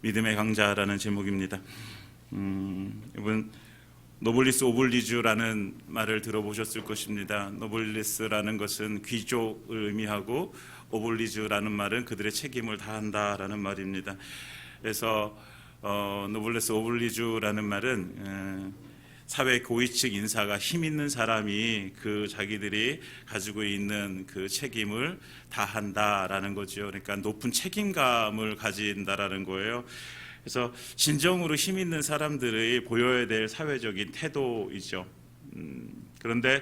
믿음의 강자라는 제목입니다. 이번 노블리스 오블리주라는 말을 들어보셨을 것입니다. 노블리스라는 것은 귀족을 의미하고 오블리주라는 말은 그들의 책임을 다한다라는 말입니다. 그래서 노블레스 오블리주라는 말은 사회 고위층 인사가 힘 있는 사람이 그 자기들이 가지고 있는 그 책임을 다한다라는 거죠. 그러니까 높은 책임감을 가진다라는 거예요. 그래서 진정으로 힘 있는 사람들이 보여야 될 사회적인 태도이죠. 그런데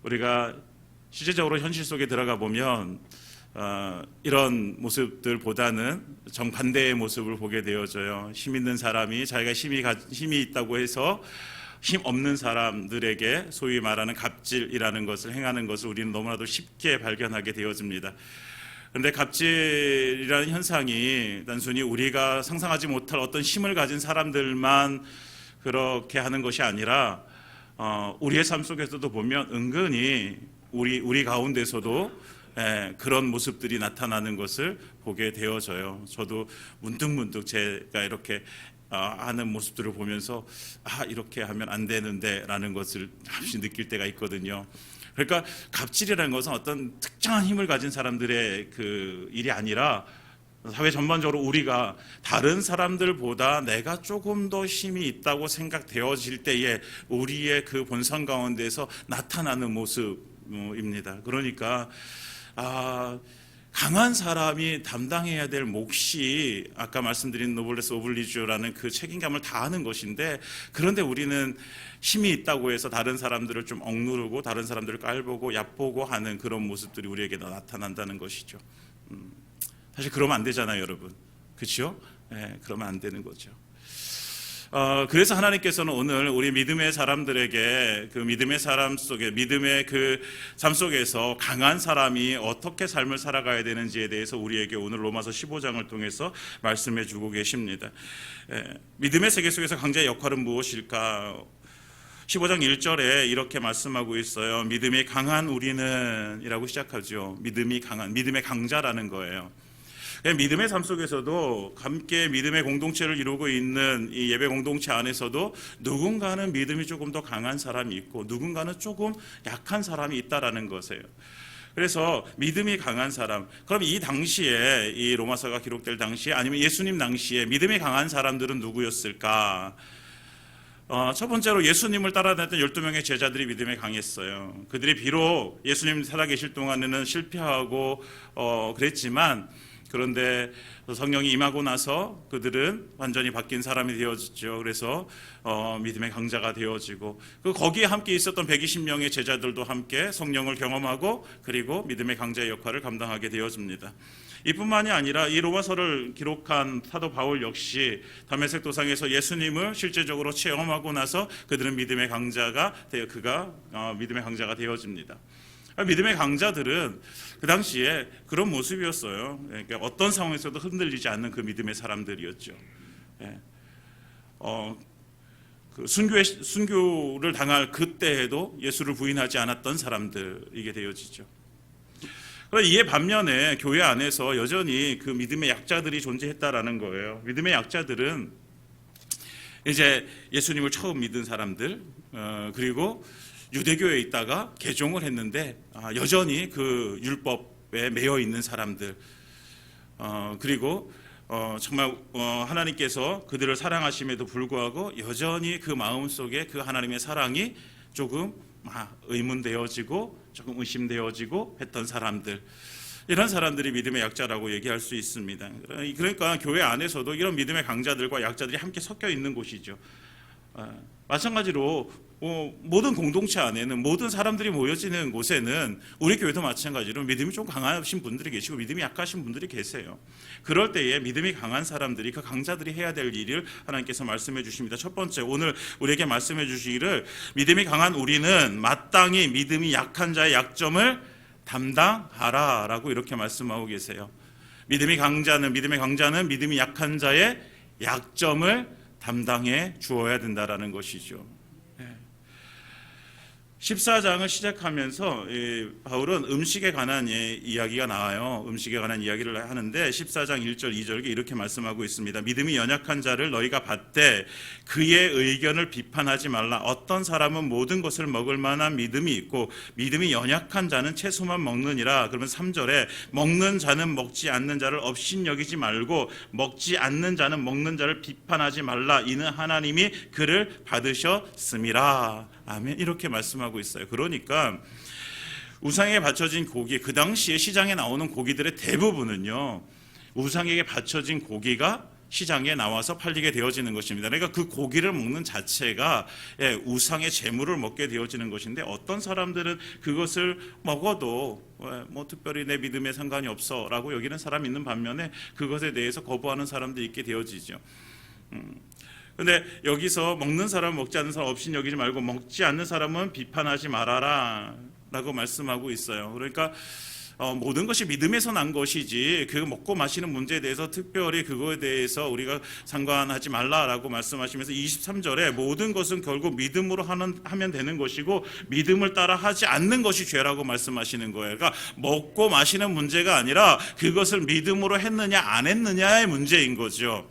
우리가 실제적으로 현실 속에 들어가 보면 이런 모습들보다는 정반대의 모습을 보게 되어져요. 힘 있는 사람이 자기가 힘이 있다고 해서 힘 없는 사람들에게 소위 말하는 갑질이라는 것을 행하는 것을 우리는 너무나도 쉽게 발견하게 되어집니다. 그런데 갑질이라는 현상이 단순히 우리가 상상하지 못할 어떤 힘을 가진 사람들만 그렇게 하는 것이 아니라 우리의 삶 속에서도 보면 은근히 우리 가운데서도 그런 모습들이 나타나는 것을 보게 되어져요. 저도 문득문득 제가 이렇게 하는 모습들을 보면서 이렇게 하면 안 되는데 라는 것을 잠시 느낄 때가 있거든요. 그러니까 갑질이라는 것은 어떤 특정한 힘을 가진 사람들의 그 일이 아니라 사회 전반적으로 우리가 다른 사람들보다 내가 조금 더 힘이 있다고 생각되어질 때에 우리의 그 본성 가운데서 나타나는 모습입니다. 그러니까 강한 사람이 담당해야 될 몫이 아까 말씀드린 노블레스 오블리주라는 그 책임감을 다하는 것인데, 그런데 우리는 힘이 있다고 해서 다른 사람들을 좀 억누르고 다른 사람들을 깔보고 얕보고 하는 그런 모습들이 우리에게 나타난다는 것이죠. 사실 그러면 안 되잖아요, 여러분. 그렇죠? 그러면 안 되는 거죠. 그래서 하나님께서는 오늘 우리 믿음의 사람들에게 그 믿음의 사람 속에 믿음의 그 삶 속에서 강한 사람이 어떻게 삶을 살아가야 되는지에 대해서 우리에게 오늘 로마서 15장을 통해서 말씀해 주고 계십니다. 믿음의 세계 속에서 강자의 역할은 무엇일까? 15장 1절에 이렇게 말씀하고 있어요. 믿음이 강한 우리는 이라고 시작하죠. 믿음이 강한, 믿음의 강자라는 거예요. 믿음의 삶 속에서도 함께 믿음의 공동체를 이루고 있는 이 예배 공동체 안에서도 누군가는 믿음이 조금 더 강한 사람이 있고 누군가는 조금 약한 사람이 있다라는 것이에요. 그래서 믿음이 강한 사람, 그럼 이 당시에 이 로마서가 기록될 당시에 아니면 예수님 당시에 믿음이 강한 사람들은 누구였을까? 첫 번째로 예수님을 따라다녔던 12명의 제자들이 믿음에 강했어요. 그들이 비록 예수님 살아계실 동안에는 실패하고 그랬지만, 그런데 성령이 임하고 나서 그들은 완전히 바뀐 사람이 되어졌죠. 그래서 믿음의 강자가 되어지고, 거기에 함께 있었던 120명의 제자들도 함께 성령을 경험하고 그리고 믿음의 강자의 역할을 감당하게 되어집니다. 이뿐만이 아니라 이 로마서를 기록한 사도 바울 역시 다메섹 도상에서 예수님을 실제적으로 체험하고 나서 그들은 믿음의 강자가 되어집니다. 믿음의 강자들은 그 당시에 그런 모습이었어요. 그러니까 어떤 상황에서도 흔들리지 않는 그 믿음의 사람들이었죠. 순교를 당할 그때에도 예수를 부인하지 않았던 사람들이게 되어지죠. 이에 반면에 교회 안에서 여전히 그 믿음의 약자들이 존재했다라는 거예요. 믿음의 약자들은 이제 예수님을 처음 믿은 사람들, 그리고 유대교에 있다가 개종을 했는데 여전히 그 율법에 매여 있는 사람들, 그리고 정말 하나님께서 그들을 사랑하심에도 불구하고 여전히 그 마음속에 그 하나님의 사랑이 조금 의문되어지고 조금 의심되어지고 했던 사람들, 이런 사람들이 믿음의 약자라고 얘기할 수 있습니다. 그러니까 교회 안에서도 이런 믿음의 강자들과 약자들이 함께 섞여 있는 곳이죠. 마찬가지로 모든 공동체 안에는, 모든 사람들이 모여지는 곳에는 우리 교회도 마찬가지로 믿음이 좀 강하신 분들이 계시고 믿음이 약하신 분들이 계세요. 그럴 때에 믿음이 강한 사람들이, 그 강자들이 해야 될 일을 하나님께서 말씀해 주십니다. 첫 번째, 오늘 우리에게 말씀해 주시기를 믿음이 강한 우리는 마땅히 믿음이 약한 자의 약점을 담당하라 라고 이렇게 말씀하고 계세요. 믿음의 강자는 믿음이 약한 자의 약점을 담당해 주어야 된다라는 것이죠. 14장을 시작하면서 바울은 음식에 관한 이야기가 나와요. 음식에 관한 이야기를 하는데 14장 1절 2절에 이렇게 말씀하고 있습니다. 믿음이 연약한 자를 너희가 받되 그의 의견을 비판하지 말라. 어떤 사람은 모든 것을 먹을 만한 믿음이 있고 믿음이 연약한 자는 채소만 먹느니라. 그러면 3절에 먹는 자는 먹지 않는 자를 업신여기지 말고 먹지 않는 자는 먹는 자를 비판하지 말라. 이는 하나님이 그를 받으셨음이라. 아멘. 이렇게 말씀하고 있어요. 그러니까 우상에게 바쳐진 고기, 그 당시에 시장에 나오는 고기들의 대부분은요, 우상에게 바쳐진 고기가 시장에 나와서 팔리게 되어지는 것입니다. 그러니까 그 고기를 먹는 자체가 우상의 재물을 먹게 되어지는 것인데, 어떤 사람들은 그것을 먹어도 뭐 특별히 내 믿음에 상관이 없어라고 여기는 사람이 있는 반면에 그것에 대해서 거부하는 사람도 있게 되어지죠. 근데 여기서 먹는 사람 먹지 않는 사람 없인 여기지 말고 먹지 않는 사람은 비판하지 말아라 라고 말씀하고 있어요. 그러니까 모든 것이 믿음에서 난 것이지 그 먹고 마시는 문제에 대해서 특별히 그거에 대해서 우리가 상관하지 말라라고 말씀하시면서 23절에 모든 것은 결국 믿음으로 하면 되는 것이고 믿음을 따라 하지 않는 것이 죄라고 말씀하시는 거예요. 그러니까 먹고 마시는 문제가 아니라 그것을 믿음으로 했느냐 안 했느냐의 문제인 거죠.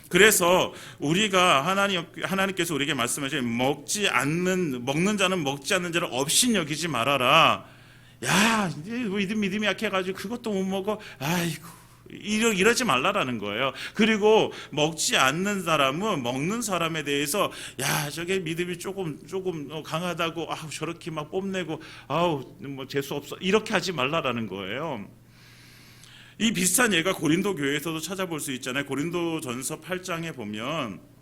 그래서 우리가 하나님께서 우리에게 말씀하신 먹는 자는 먹지 않는 자를 업신여기지 말아라. 야, 이제 믿음이 약해가지고 그것도 못 먹어. 아이고, 이러지 말라라는 거예요. 그리고 먹지 않는 사람은 먹는 사람에 대해서 야, 저게 믿음이 조금 강하다고 저렇게 막 뽐내고 뭐 재수 없어 이렇게 하지 말라라는 거예요. 이 비슷한 예가 고린도 교회에서도 찾아볼 수 있잖아요. 고린도전서 8장에 보면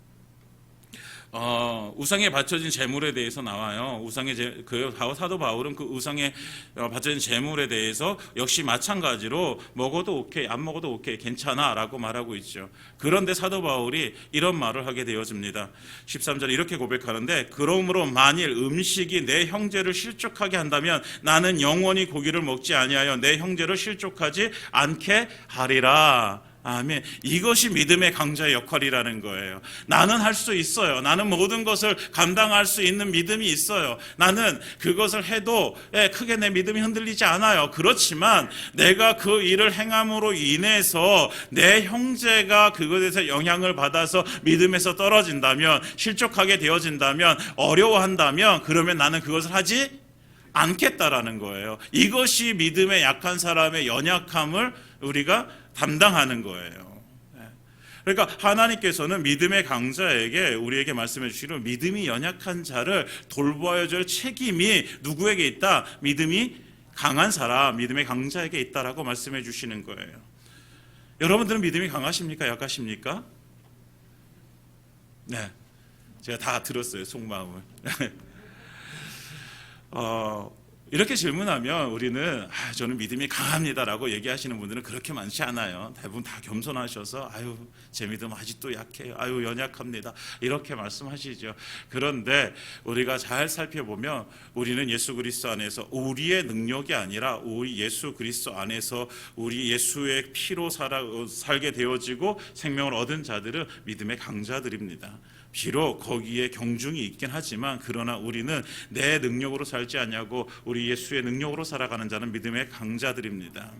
우상에 바쳐진 재물에 대해서 나와요. 사도 바울은 그 우상에 바쳐진 재물에 대해서 역시 마찬가지로 먹어도 오케이, 안 먹어도 오케이, 괜찮아라고 말하고 있죠. 그런데 사도 바울이 이런 말을 하게 되어집니다. 13절에 이렇게 고백하는데 그러므로 만일 음식이 내 형제를 실족하게 한다면 나는 영원히 고기를 먹지 아니하여 내 형제를 실족하지 않게 하리라. 아멘. 이것이 믿음의 강자의 역할이라는 거예요. 나는 할 수 있어요. 나는 모든 것을 감당할 수 있는 믿음이 있어요. 나는 그것을 해도 크게 내 믿음이 흔들리지 않아요. 그렇지만 내가 그 일을 행함으로 인해서 내 형제가 그것에서 영향을 받아서 믿음에서 떨어진다면, 실족하게 되어진다면, 어려워한다면, 그러면 나는 그것을 하지 않겠다라는 거예요. 이것이 믿음의 약한 사람의 연약함을 우리가 담당하는 거예요. 그러니까 하나님께서는 믿음의 강자에게 우리에게 말씀해 주시는 믿음이 연약한 자를 돌봐야 될 책임이 누구에게 있다? 믿음이 강한 사람, 믿음의 강자에게 있다라고 말씀해 주시는 거예요. 여러분들은 믿음이 강하십니까? 약하십니까? 네, 제가 다 들었어요, 속마음을. 이렇게 질문하면 우리는 저는 믿음이 강합니다라고 얘기하시는 분들은 그렇게 많지 않아요. 대부분 다 겸손하셔서 제 믿음 아직도 약해요. 연약합니다. 이렇게 말씀하시죠. 그런데 우리가 잘 살펴보면 우리는 예수 그리스도 안에서 우리의 능력이 아니라 우리 예수 그리스도 안에서 우리 예수의 피로 살게 되어지고 생명을 얻은 자들은 믿음의 강자들입니다. 비록 거기에 경중이 있긴 하지만 그러나 우리는 내 능력으로 살지 않냐고 우리 예수의 능력으로 살아가는 자는 믿음의 강자들입니다.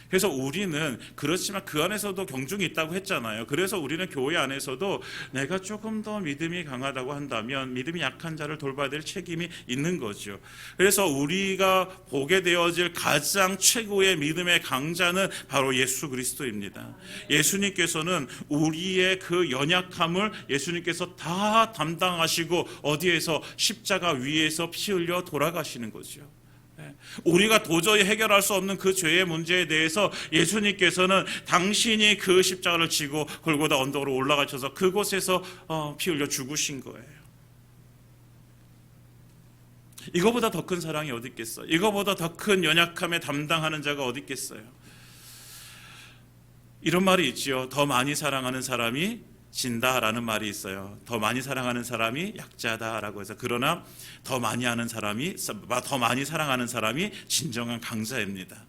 그래서 우리는 그렇지만 그 안에서도 경중이 있다고 했잖아요. 그래서 우리는 교회 안에서도 내가 조금 더 믿음이 강하다고 한다면 믿음이 약한 자를 돌봐야 될 책임이 있는 거죠. 그래서 우리가 보게 되어질 가장 최고의 믿음의 강자는 바로 예수 그리스도입니다. 예수님께서는 우리의 그 연약함을 예수님께서 다 담당하시고 어디에서 십자가 위에서 피 흘려 돌아가시는 거죠. 우리가 도저히 해결할 수 없는 그 죄의 문제에 대해서 예수님께서는 당신이 그 십자가를 지고 골고다 언덕으로 올라가셔서 그곳에서 피 흘려 죽으신 거예요. 이거보다 더 큰 사랑이 어디 있겠어요? 이거보다 더 큰 연약함에 담당하는 자가 어디 있겠어요? 이런 말이 있지요. 더 많이 사랑하는 사람이 진다라는 말이 있어요. 더 많이 사랑하는 사람이 약자다라고 해서, 그러나 더 많이 사랑하는 사람이 진정한 강자입니다.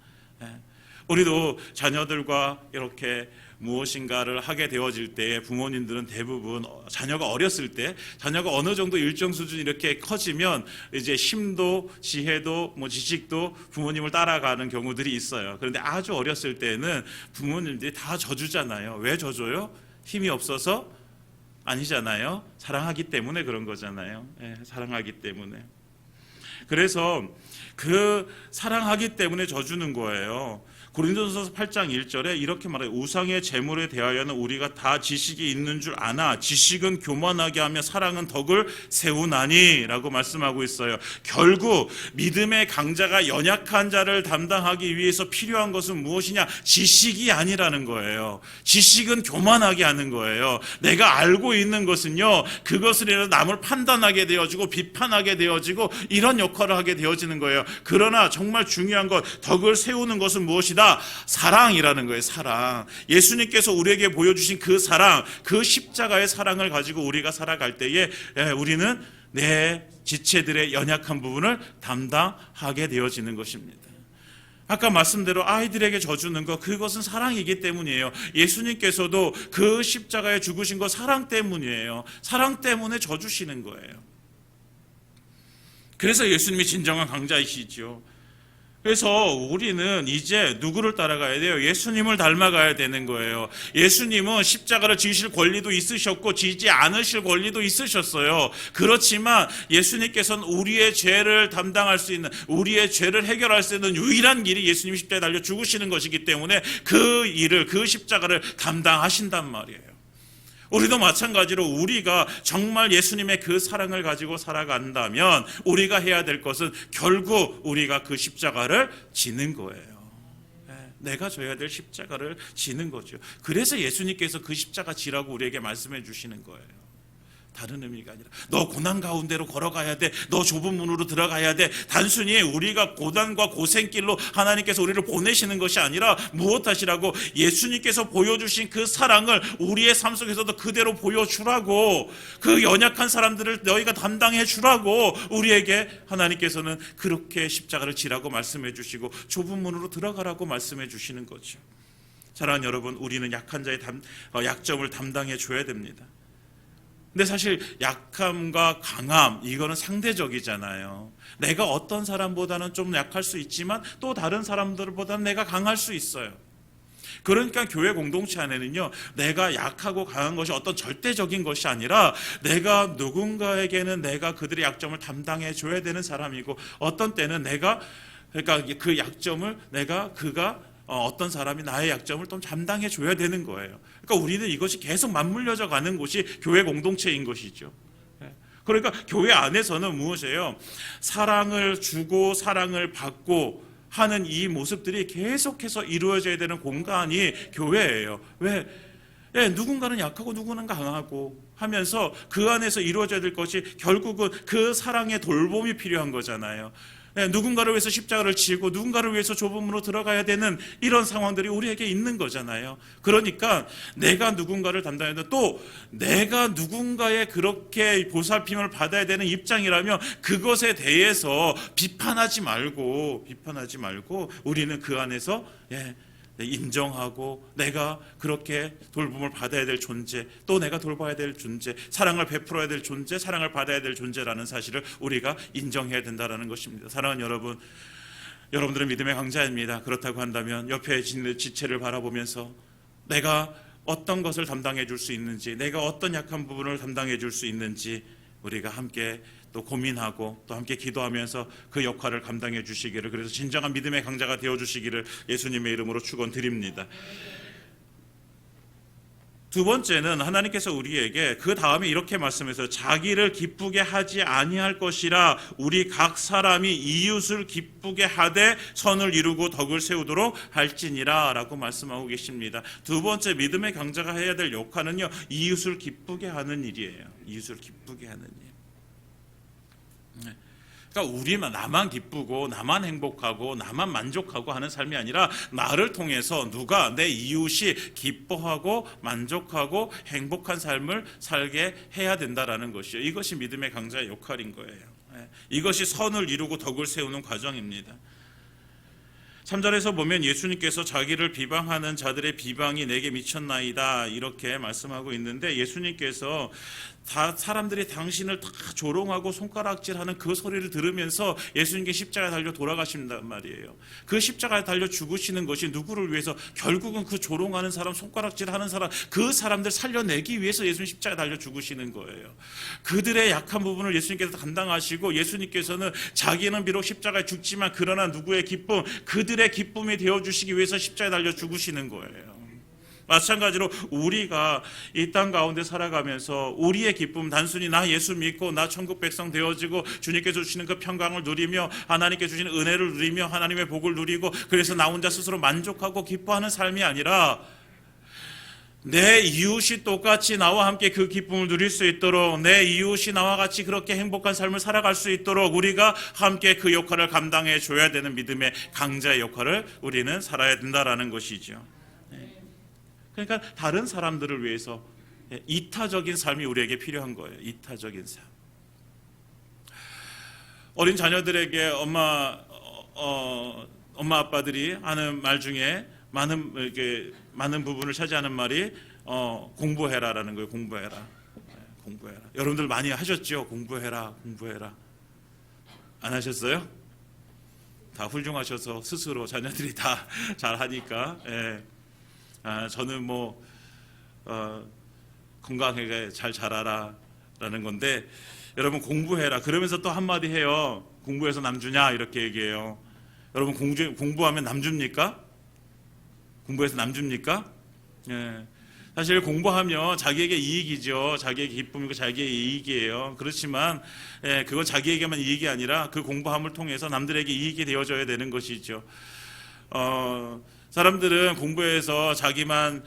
우리도 자녀들과 이렇게 무엇인가를 하게 되어질 때 부모님들은 대부분 자녀가 어렸을 때 자녀가 어느 정도 일정 수준 이렇게 커지면 이제 힘도 지혜도 지식도 부모님을 따라가는 경우들이 있어요. 그런데 아주 어렸을 때는 부모님들이 다 져주잖아요. 왜 져줘요? 힘이 없어서? 아니잖아요. 사랑하기 때문에 그런 거잖아요. 사랑하기 때문에. 그래서 그 사랑하기 때문에 져주는 거예요. 고린도전서 8장 1절에 이렇게 말해요. 우상의 제물에 대하여는 우리가 다 지식이 있는 줄 아나 지식은 교만하게 하며 사랑은 덕을 세우나니 라고 말씀하고 있어요. 결국 믿음의 강자가 연약한 자를 담당하기 위해서 필요한 것은 무엇이냐? 지식이 아니라는 거예요. 지식은 교만하게 하는 거예요. 내가 알고 있는 것은요, 그것을 인해서 남을 판단하게 되어지고 비판하게 되어지고 이런 역할을 하게 되어지는 거예요. 그러나 정말 중요한 것, 덕을 세우는 것은 무엇이다? 사랑이라는 거예요. 사랑. 예수님께서 우리에게 보여주신 그 사랑, 그 십자가의 사랑을 가지고 우리가 살아갈 때에 우리는 내 지체들의 연약한 부분을 담당하게 되어지는 것입니다. 아까 말씀대로 아이들에게 져주는 것, 그것은 사랑이기 때문이에요. 예수님께서도 그 십자가에 죽으신 것 사랑 때문이에요. 사랑 때문에 져주시는 거예요. 그래서 예수님이 진정한 강자이시죠. 그래서 우리는 이제 누구를 따라가야 돼요? 예수님을 닮아가야 되는 거예요. 예수님은 십자가를 지실 권리도 있으셨고 지지 않으실 권리도 있으셨어요. 그렇지만 예수님께서는 우리의 죄를 담당할 수 있는, 우리의 죄를 해결할 수 있는 유일한 길이 예수님이 십자가에 달려 죽으시는 것이기 때문에 그 일을, 그 십자가를 담당하신단 말이에요. 우리도 마찬가지로 우리가 정말 예수님의 그 사랑을 가지고 살아간다면 우리가 해야 될 것은 결국 우리가 그 십자가를 지는 거예요. 내가 져야 될 십자가를 지는 거죠. 그래서 예수님께서 그 십자가 지라고 우리에게 말씀해 주시는 거예요. 다른 의미가 아니라 너 고난 가운데로 걸어가야 돼. 너 좁은 문으로 들어가야 돼. 단순히 우리가 고난과 고생길로 하나님께서 우리를 보내시는 것이 아니라 무엇하시라고? 예수님께서 보여주신 그 사랑을 우리의 삶 속에서도 그대로 보여주라고, 그 연약한 사람들을 너희가 담당해 주라고 우리에게 하나님께서는 그렇게 십자가를 지라고 말씀해 주시고 좁은 문으로 들어가라고 말씀해 주시는 거죠. 사랑하는 여러분, 우리는 약한 자의 약점을 담당해 줘야 됩니다. 근데 사실 약함과 강함, 이거는 상대적이잖아요. 내가 어떤 사람보다는 좀 약할 수 있지만 또 다른 사람들보다는 내가 강할 수 있어요. 그러니까 교회 공동체 안에는요, 내가 약하고 강한 것이 어떤 절대적인 것이 아니라 내가 누군가에게는 내가 그들의 약점을 담당해 줘야 되는 사람이고, 어떤 때는 그러니까 그 약점을 그가 어떤 사람이 나의 약점을 좀 담당해 줘야 되는 거예요. 그러니까 우리는 이것이 계속 맞물려져 가는 곳이 교회 공동체인 것이죠. 그러니까 교회 안에서는 무엇이에요? 사랑을 주고 사랑을 받고 하는 이 모습들이 계속해서 이루어져야 되는 공간이 교회예요. 왜? 누군가는 약하고 누구는 강하고 하면서 그 안에서 이루어져야 될 것이 결국은 그 사랑의 돌봄이 필요한 거잖아요. 누군가를 위해서 십자가를 지고 누군가를 위해서 좁은 문으로 들어가야 되는 이런 상황들이 우리에게 있는 거잖아요. 그러니까 내가 누군가를 담당해야 되고 또 내가 누군가의 그렇게 보살핌을 받아야 되는 입장이라면 그것에 대해서 비판하지 말고 우리는 그 안에서 인정하고 내가 그렇게 돌봄을 받아야 될 존재, 또 내가 돌봐야 될 존재, 사랑을 베풀어야 될 존재, 사랑을 받아야 될 존재라는 사실을 우리가 인정해야 된다는 것입니다. 사랑하는 여러분, 여러분들은 믿음의 강자입니다. 그렇다고 한다면 옆에 있는 지체를 바라보면서 내가 어떤 것을 담당해 줄 수 있는지, 내가 어떤 약한 부분을 담당해 줄 수 있는지 우리가 함께 또 고민하고 또 함께 기도하면서 그 역할을 감당해 주시기를, 그래서 진정한 믿음의 강자가 되어 주시기를 예수님의 이름으로 축원드립니다. 두 번째는 하나님께서 우리에게 그 다음에 이렇게 말씀해서 자기를 기쁘게 하지 아니할 것이라 우리 각 사람이 이웃을 기쁘게 하되 선을 이루고 덕을 세우도록 할지니라 라고 말씀하고 계십니다. 두 번째 믿음의 강자가 해야 될 역할은요, 이웃을 기쁘게 하는 일이에요. 이웃을 기쁘게 하는 일. 그러니까 우리만 나만 기쁘고 나만 행복하고 나만 만족하고 하는 삶이 아니라 나를 통해서 누가 내 이웃이 기뻐하고 만족하고 행복한 삶을 살게 해야 된다라는 것이요. 이것이 믿음의 강자의 역할인 거예요. 이것이 선을 이루고 덕을 세우는 과정입니다. 3절에서 보면 예수님께서 자기를 비방하는 자들의 비방이 내게 미쳤나이다 이렇게 말씀하고 있는데, 예수님께서 다 사람들이 당신을 다 조롱하고 손가락질하는 그 소리를 들으면서 예수님께 십자가에 달려 돌아가신단 말이에요. 그 십자가에 달려 죽으시는 것이 누구를 위해서? 결국은 그 조롱하는 사람, 손가락질하는 사람, 그 사람들 살려내기 위해서 예수님 십자가에 달려 죽으시는 거예요. 그들의 약한 부분을 예수님께서 감당하시고, 예수님께서는 자기는 비록 십자가에 죽지만 그러나 누구의 기쁨, 그들의 기쁨이 되어주시기 위해서 십자가에 달려 죽으시는 거예요. 마찬가지로 우리가 이 땅 가운데 살아가면서 우리의 기쁨, 단순히 나 예수 믿고 나 천국 백성 되어지고 주님께서 주시는 그 평강을 누리며 하나님께 주시는 은혜를 누리며 하나님의 복을 누리고 그래서 나 혼자 스스로 만족하고 기뻐하는 삶이 아니라, 내 이웃이 똑같이 나와 함께 그 기쁨을 누릴 수 있도록, 내 이웃이 나와 같이 그렇게 행복한 삶을 살아갈 수 있도록 우리가 함께 그 역할을 감당해 줘야 되는 믿음의 강자의 역할을 우리는 살아야 된다라는 것이죠. 그러니까 다른 사람들을 위해서 이타적인 삶이 우리에게 필요한 거예요. 이타적인 삶. 어린 자녀들에게 엄마 아빠들이 하는 말 중에 많은 부분을 차지하는 말이 공부해라라는 거예요. 공부해라. 여러분들 많이 하셨죠? 공부해라. 안 하셨어요? 다 훌륭하셔서 스스로 자녀들이 다 잘하니까. 저는 건강하게 잘 자라라라는 건데, 여러분 공부해라 그러면서 또 한마디 해요. 공부해서 남 주냐 이렇게 얘기해요. 여러분 공부하면 남 줍니까? 공부해서 남 줍니까? 사실 공부하면 자기에게 이익이죠. 자기에게 기쁨이고 자기의 이익이에요. 그렇지만 그건 자기에게만 이익이 아니라 그 공부함을 통해서 남들에게 이익이 되어져야 되는 것이죠. 사람들은 공부해서 자기만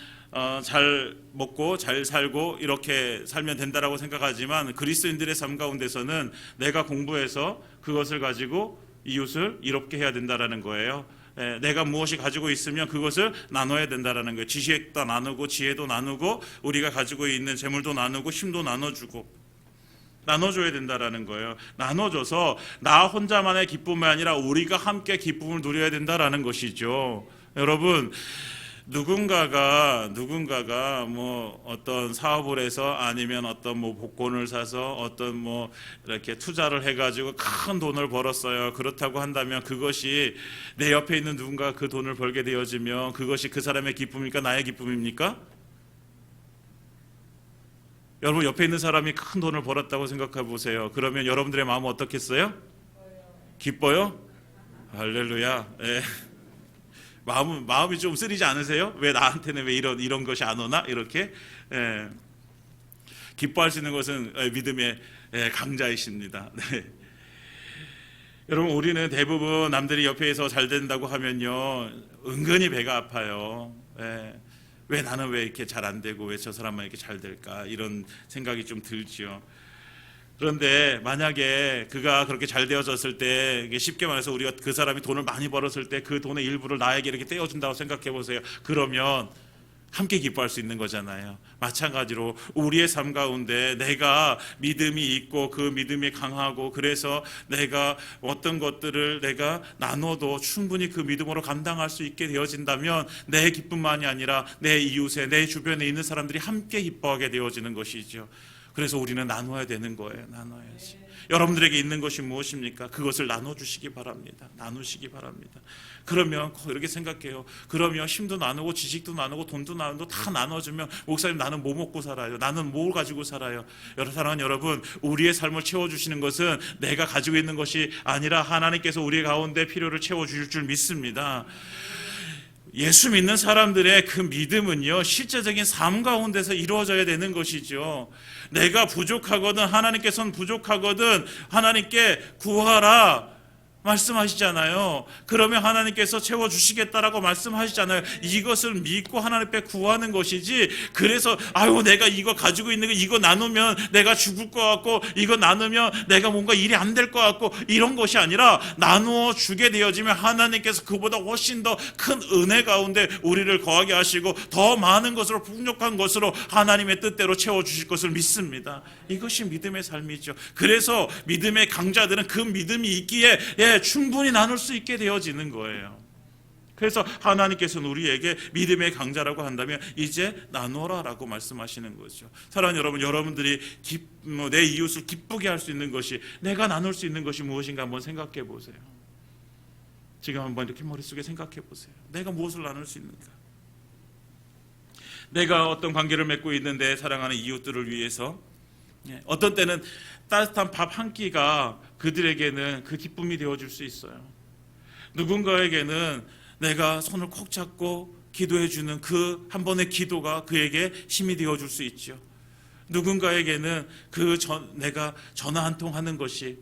잘 먹고 잘 살고 이렇게 살면 된다라고 생각하지만, 그리스도인들의 삶 가운데서는 내가 공부해서 그것을 가지고 이웃을 이롭게 해야 된다라는 거예요. 내가 무엇이 가지고 있으면 그것을 나눠야 된다라는 거예요. 지식도 나누고 지혜도 나누고 우리가 가지고 있는 재물도 나누고 힘도 나눠줘야 된다라는 거예요. 나눠줘서 나 혼자만의 기쁨이 아니라 우리가 함께 기쁨을 누려야 된다라는 것이죠. 여러분, 누군가가 어떤 사업을 해서 아니면 어떤 복권을 사서 어떤 이렇게 투자를 해가지고 큰 돈을 벌었어요. 그렇다고 한다면 그것이 내 옆에 있는 누군가 그 돈을 벌게 되어지면 그것이 그 사람의 기쁨입니까? 나의 기쁨입니까? 여러분, 옆에 있는 사람이 큰 돈을 벌었다고 생각해 보세요. 그러면 여러분들의 마음은 어떻겠어요? 기뻐요? 할렐루야. 마음이 좀 쓰리지 않으세요? 왜 나한테는 왜 이런 것이 안 오나? 이렇게 기뻐할 수 있는 것은 믿음의 강자이십니다. 네. 여러분, 우리는 대부분 남들이 옆에서 잘 된다고 하면요 은근히 배가 아파요. 왜 나는 왜 이렇게 잘 안 되고 왜 저 사람만 이렇게 잘 될까, 이런 생각이 좀 들지요. 그런데 만약에 그가 그렇게 잘 되어졌을 때, 쉽게 말해서 우리가 그 사람이 돈을 많이 벌었을 때 그 돈의 일부를 나에게 이렇게 떼어준다고 생각해 보세요. 그러면 함께 기뻐할 수 있는 거잖아요. 마찬가지로 우리의 삶 가운데 내가 믿음이 있고 그 믿음이 강하고 그래서 내가 어떤 것들을 내가 나눠도 충분히 그 믿음으로 감당할 수 있게 되어진다면 내 기쁨만이 아니라 내 이웃에, 내 주변에 있는 사람들이 함께 기뻐하게 되어지는 것이죠. 그래서 우리는 나눠야 되는 거예요. 나눠야지. 여러분들에게 있는 것이 무엇입니까? 그것을 나눠주시기 바랍니다. 나누시기 바랍니다. 그러면 이렇게 생각해요. 그러면 힘도 나누고 지식도 나누고 돈도 나누고 다 나눠주면, 목사님 나는 뭐 먹고 살아요? 나는 뭘 가지고 살아요? 사랑하는 여러분, 우리의 삶을 채워주시는 것은 내가 가지고 있는 것이 아니라 하나님께서 우리 가운데 필요를 채워주실 줄 믿습니다. 예수 믿는 사람들의 그 믿음은요 실제적인 삶 가운데서 이루어져야 되는 것이죠. 내가 부족하거든 하나님께서는 부족하거든 하나님께 구하라 말씀하시잖아요. 그러면 하나님께서 채워주시겠다라고 말씀하시잖아요. 이것을 믿고 하나님 앞에 구하는 것이지, 그래서 내가 이거 가지고 있는 거 이거 나누면 내가 죽을 것 같고 이거 나누면 내가 뭔가 일이 안 될 것 같고 이런 것이 아니라, 나누어 주게 되어지면 하나님께서 그보다 훨씬 더 큰 은혜 가운데 우리를 거하게 하시고 더 많은 것으로 풍족한 것으로 하나님의 뜻대로 채워주실 것을 믿습니다. 이것이 믿음의 삶이죠. 그래서 믿음의 강자들은 그 믿음이 있기에 충분히 나눌 수 있게 되어지는 거예요. 그래서 하나님께서는 우리에게 믿음의 강자라고 한다면 이제 나눠라라고 말씀하시는 거죠. 사랑하는 여러분, 여러분들이 내 이웃을 기쁘게 할 수 있는 것이, 내가 나눌 수 있는 것이 무엇인가 한번 생각해 보세요. 지금 한번 이렇게 머릿속에 생각해 보세요. 내가 무엇을 나눌 수 있는가? 내가 어떤 관계를 맺고 있는데 사랑하는 이웃들을 위해서 어떤 때는 따뜻한 밥 한 끼가 그들에게는 그 기쁨이 되어줄 수 있어요. 누군가에게는 내가 손을 콕 잡고 기도해주는 그 한 번의 기도가 그에게 힘이 되어줄 수 있죠. 누군가에게는 내가 전화 한 통 하는 것이,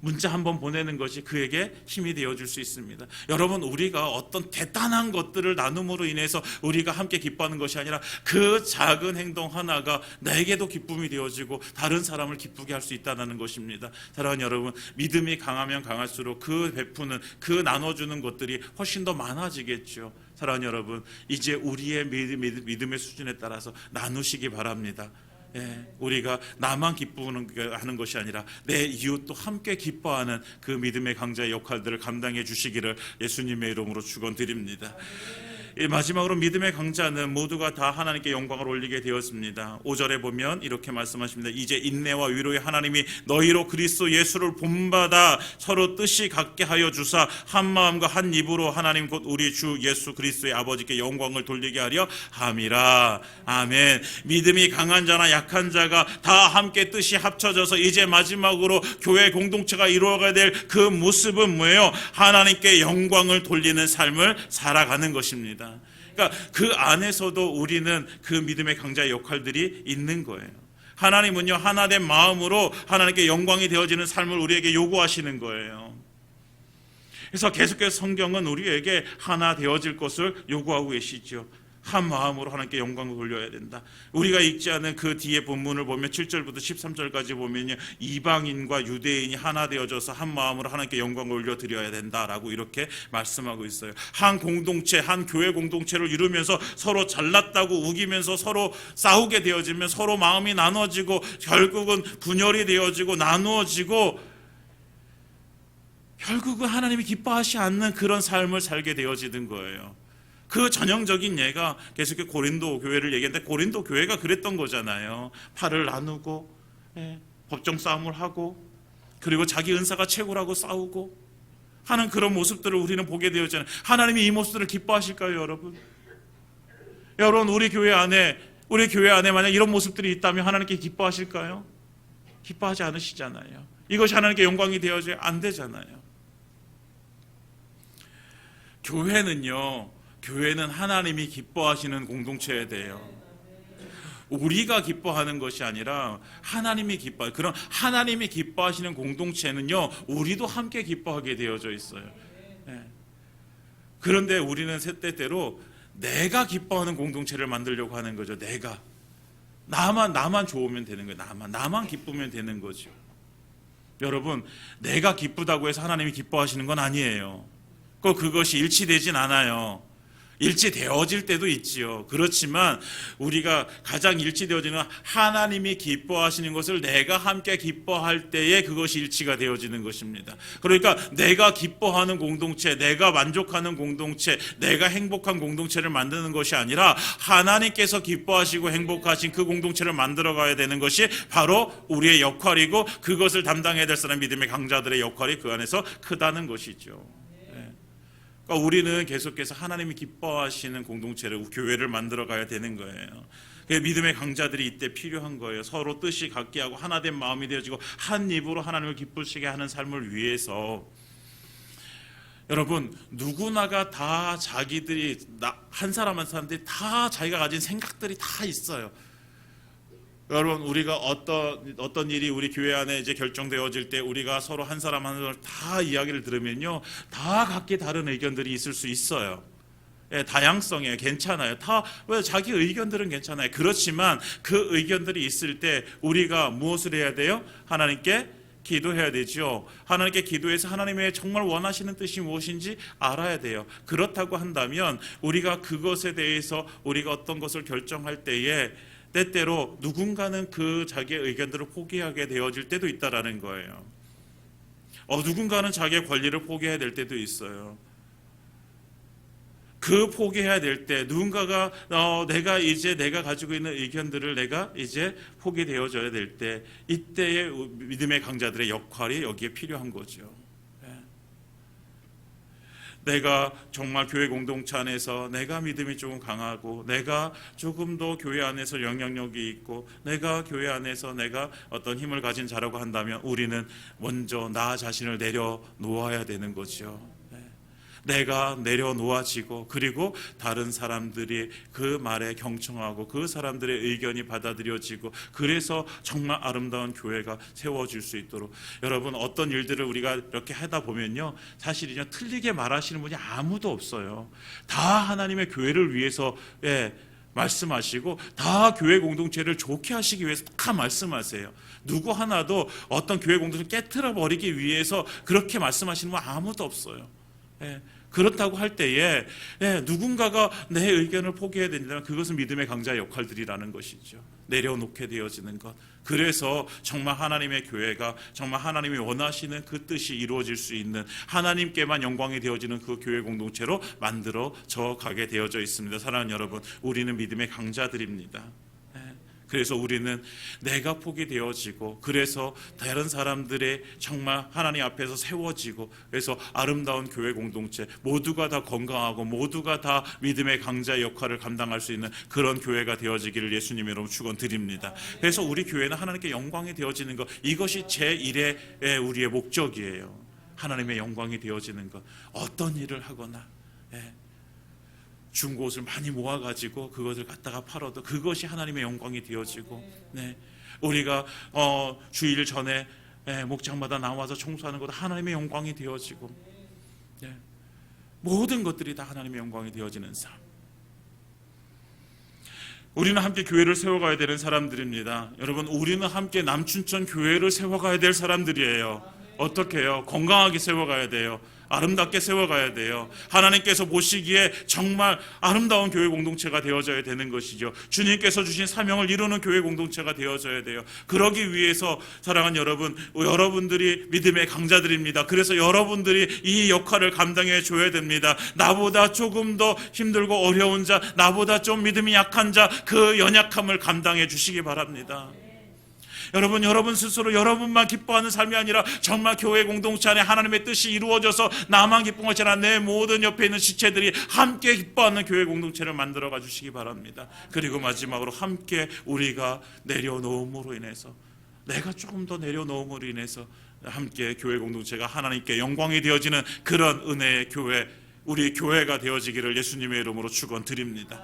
문자 한 번 보내는 것이 그에게 힘이 되어줄 수 있습니다. 여러분, 우리가 어떤 대단한 것들을 나눔으로 인해서 우리가 함께 기뻐하는 것이 아니라 그 작은 행동 하나가 나에게도 기쁨이 되어지고 다른 사람을 기쁘게 할 수 있다는 것입니다. 사랑하는 여러분, 믿음이 강하면 강할수록 그 베푸는, 그 나눠주는 것들이 훨씬 더 많아지겠죠. 사랑하는 여러분, 이제 우리의 믿음의 수준에 따라서 나누시기 바랍니다. 우리가 나만 기뻐하는 것이 아니라 내 이웃도 함께 기뻐하는 그 믿음의 강자의 역할들을 감당해 주시기를 예수님의 이름으로 축원드립니다. 마지막으로 믿음의 강자는 모두가 다 하나님께 영광을 올리게 되었습니다. 5절에 보면 이렇게 말씀하십니다. 이제 인내와 위로의 하나님이 너희로 그리스도 예수를 본받아 서로 뜻이 같게 하여 주사 한 마음과 한 입으로 하나님 곧 우리 주 예수 그리스도의 아버지께 영광을 돌리게 하려 함이라. 아멘. 믿음이 강한 자나 약한 자가 다 함께 뜻이 합쳐져서 이제 마지막으로 교회 공동체가 이루어가야 될 그 모습은 뭐예요? 하나님께 영광을 돌리는 삶을 살아가는 것입니다. 그러니까 그 안에서도 우리는 그 믿음의 강자의 역할들이 있는 거예요. 하나님은요, 하나된 마음으로 하나님께 영광이 되어지는 삶을 우리에게 요구하시는 거예요. 그래서 계속해서 성경은 우리에게 하나 되어질 것을 요구하고 계시죠. 한 마음으로 하나님께 영광을 돌려야 된다. 우리가 읽지 않은 그 뒤에 본문을 보면 7절부터 13절까지 보면요, 이방인과 유대인이 하나 되어져서 한 마음으로 하나님께 영광을 올려드려야 된다라고 이렇게 말씀하고 있어요. 한 공동체, 한 교회 공동체를 이루면서 서로 잘났다고 우기면서 서로 싸우게 되어지면 서로 마음이 나눠지고 결국은 분열이 되어지고 나누어지고 결국은 하나님이 기뻐하지 않는 그런 삶을 살게 되어지는 거예요. 그 전형적인 예가 계속 고린도 교회를 얘기했는데, 고린도 교회가 그랬던 거잖아요. 팔을 나누고 법정 싸움을 하고 그리고 자기 은사가 최고라고 싸우고 하는 그런 모습들을 우리는 보게 되었잖아요. 하나님이 이 모습들을 기뻐하실까요, 여러분? 여러분, 우리 교회 안에 만약 이런 모습들이 있다면 하나님께 기뻐하실까요? 기뻐하지 않으시잖아요. 이것이 하나님께 영광이 되어져야 안 되잖아요. 교회는 하나님이 기뻐하시는 공동체에 대해요. 우리가 기뻐하는 것이 아니라 하나님이 기뻐해요. 그런 하나님이 기뻐하시는 공동체는요, 우리도 함께 기뻐하게 되어져 있어요. 그런데 우리는 때때로 내가 기뻐하는 공동체를 만들려고 하는 거죠. 나만 좋으면 되는 거예요. 나만 기쁘면 되는 거죠. 여러분, 내가 기쁘다고 해서 하나님이 기뻐하시는 건 아니에요. 그것이 일치되진 않아요. 일치되어질 때도 있지요. 그렇지만 우리가 가장 일치되어지는 하나님이 기뻐하시는 것을 내가 함께 기뻐할 때에 그것이 일치가 되어지는 것입니다. 그러니까 내가 기뻐하는 공동체, 내가 만족하는 공동체, 내가 행복한 공동체를 만드는 것이 아니라 하나님께서 기뻐하시고 행복하신 그 공동체를 만들어가야 되는 것이 바로 우리의 역할이고, 그것을 담당해야 될 사람, 믿음의 강자들의 역할이 그 안에서 크다는 것이죠. 그러니까 우리는 계속해서 하나님이 기뻐하시는 공동체를, 교회를 만들어 가야 되는 거예요. 믿음의 강자들이 이때 필요한 거예요. 서로 뜻이 같게 하고 하나된 마음이 되어지고 한 입으로 하나님을 기쁘시게 하는 삶을 위해서, 여러분, 누구나가 다 자기들이 한 사람 한 사람들이 다 자기가 가진 생각들이 다 있어요. 여러분, 우리가 어떤 일이 우리 교회 안에 이제 결정되어질 때 우리가 서로 한 사람 한 사람 다 이야기를 들으면요, 다 각기 다른 의견들이 있을 수 있어요. 다양성이에요. 괜찮아요. 왜 자기 의견들은 괜찮아요. 그렇지만 그 의견들이 있을 때 우리가 무엇을 해야 돼요? 하나님께 기도해야 되죠. 하나님께 기도해서 하나님의 정말 원하시는 뜻이 무엇인지 알아야 돼요. 그렇다고 한다면 우리가 그것에 대해서 우리가 어떤 것을 결정할 때에 때때로 누군가는 그 자기의 의견들을 포기하게 되어질 때도 있다라는 거예요. 누군가는 자기의 권리를 포기해야 될 때도 있어요. 그 포기해야 될 때 누군가가 내가 가지고 있는 의견들을 내가 이제 포기되어져야 될 때, 이때의 믿음의 강자들의 역할이 여기에 필요한 거죠. 내가 정말 교회 공동체 안에서 내가 믿음이 조금 강하고, 내가 조금 더 교회 안에서 영향력이 있고, 내가 교회 안에서 내가 어떤 힘을 가진 자라고 한다면 우리는 먼저 나 자신을 내려놓아야 되는 거죠. 내가 내려놓아지고, 그리고 다른 사람들이 그 말에 경청하고 그 사람들의 의견이 받아들여지고, 그래서 정말 아름다운 교회가 세워질 수 있도록, 여러분 어떤 일들을 우리가 이렇게 하다 보면요, 사실은요 틀리게 말하시는 분이 아무도 없어요. 다 하나님의 교회를 위해서 말씀하시고, 다 교회 공동체를 좋게 하시기 위해서 다 말씀하세요. 누구 하나도 어떤 교회 공동체를 깨트려 버리기 위해서 그렇게 말씀하시는 분 아무도 없어요. 그렇다고 할 때에 누군가가 내 의견을 포기해야 된다면 그것은 믿음의 강자의 역할들이라는 것이죠. 내려놓게 되어지는 것. 그래서 정말 하나님의 교회가 정말 하나님이 원하시는 그 뜻이 이루어질 수 있는, 하나님께만 영광이 되어지는 그 교회 공동체로 만들어져 가게 되어져 있습니다. 사랑하는 여러분, 우리는 믿음의 강자들입니다. 그래서 우리는 내가 포기되어지고, 그래서 다른 사람들의 정말 하나님 앞에서 세워지고, 그래서 아름다운 교회 공동체, 모두가 다 건강하고 모두가 다 믿음의 강자의 역할을 감당할 수 있는 그런 교회가 되어지기를 예수님의 이름으로 축원드립니다. 그래서 우리 교회는 하나님께 영광이 되어지는 것, 이것이 제1의 우리의 목적이에요. 하나님의 영광이 되어지는 것. 어떤 일을 하거나 중고옷을 많이 모아가지고 그것을 갖다가 팔아도 그것이 하나님의 영광이 되어지고, 우리가 주일 전에 목장마다 나와서 청소하는 것도 하나님의 영광이 되어지고, 모든 것들이 다 하나님의 영광이 되어지는 삶. 우리는 함께 교회를 세워가야 되는 사람들입니다. 여러분, 우리는 함께 남춘천 교회를 세워가야 될 사람들이에요. 어떻게 해요? 건강하게 세워가야 돼요. 아름답게 세워가야 돼요. 하나님께서 보시기에 정말 아름다운 교회 공동체가 되어져야 되는 것이죠. 주님께서 주신 사명을 이루는 교회 공동체가 되어져야 돼요. 그러기 위해서 사랑하는 여러분, 여러분들이 믿음의 강자들입니다. 그래서 여러분들이 이 역할을 감당해 줘야 됩니다. 나보다 조금 더 힘들고 어려운 자, 나보다 좀 믿음이 약한 자, 그 연약함을 감당해 주시기 바랍니다. 여러분 스스로 여러분만 기뻐하는 삶이 아니라 정말 교회 공동체 안에 하나님의 뜻이 이루어져서 나만 기쁜 것이 아니라 내 모든 옆에 있는 지체들이 함께 기뻐하는 교회 공동체를 만들어가 주시기 바랍니다. 그리고 마지막으로 함께 우리가 내려놓음으로 인해서, 내가 조금 더 내려놓음으로 인해서 함께 교회 공동체가 하나님께 영광이 되어지는 그런 은혜의 교회, 우리 교회가 되어지기를 예수님의 이름으로 축원드립니다.